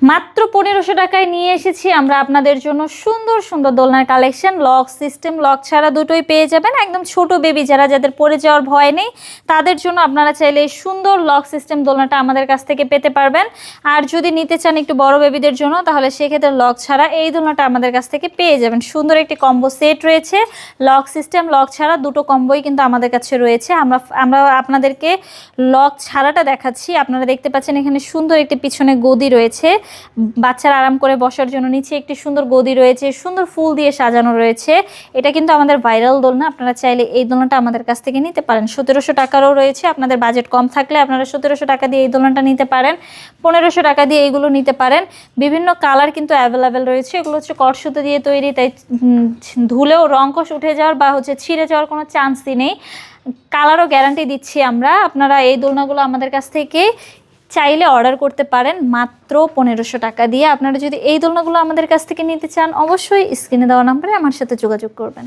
মাত্র 1500 টাকায় নিয়ে এসেছি আমরা আপনাদের জন্য সুন্দর সুন্দর দোলনার কালেকশন। লক সিস্টেম, লক ছাড়া দুটোই পেয়ে যাবেন। একদম ছোট বেবি যাদের পড়ে যাওয়ার ভয় নেই, তাদের জন্য আপনারা চাইলে এই সুন্দর লক সিস্টেম দোলনাটা আমাদের কাছ থেকে পেতে পারবেন। আর যদি নিতে চান একটু বড় বেবিদের জন্য, তাহলে সেক্ষেত্রে লক ছাড়া এই দোলনাটা আমাদের কাছ থেকে পেয়ে যাবেন। সুন্দর একটি কম্বো সেট রয়েছে, লক সিস্টেম লক ছাড়া দুটো কম্বোই কিন্তু আমাদের কাছে রয়েছে। আমরা আপনাদেরকে লক ছাড়াটা দেখাচ্ছি। আপনারা দেখতে পাচ্ছেন এখানে সুন্দর একটি পিছনে গদি রয়েছে, বাচ্চারা আরাম করে বসার জন্য। নিচে একটি সুন্দর গদি রয়েছে, সুন্দর ফুল দিয়ে সাজানো রয়েছে। এটা কিন্তু আমাদের ভাইরাল দোলনা। আপনারা চাইলে এই দোলনাটা আমাদের কাছ থেকে নিতে পারেন। 1700 টাকারও রয়েছে। আপনাদের বাজেট কম থাকলে আপনারা 1700 টাকা দিয়ে এই দোলনাটা নিতে পারেন, 1500 টাকা দিয়ে এইগুলো নিতে পারেন। বিভিন্ন কালার কিন্তু অ্যাভেলেবেল রয়েছে। এগুলো হচ্ছে কটসুতো দিয়ে তৈরি, তাই ধুলেও রংকশ উঠে যাওয়ার বা ছিঁড়ে যাওয়ার কোনো চান্সই নেই। কালারও গ্যারান্টি দিচ্ছি আমরা। আপনারা এই দোলনাগুলো আমাদের কাছ থেকে চাইলে অর্ডার করতে পারেন মাত্র 1500 টাকা দিয়ে। আপনারা যদি এই দোলনাগুলো আমাদের কাছ থেকে নিতে চান, অবশ্যই স্ক্রিনে দেওয়া নাম্বারে আমার সাথে যোগাযোগ করবেন।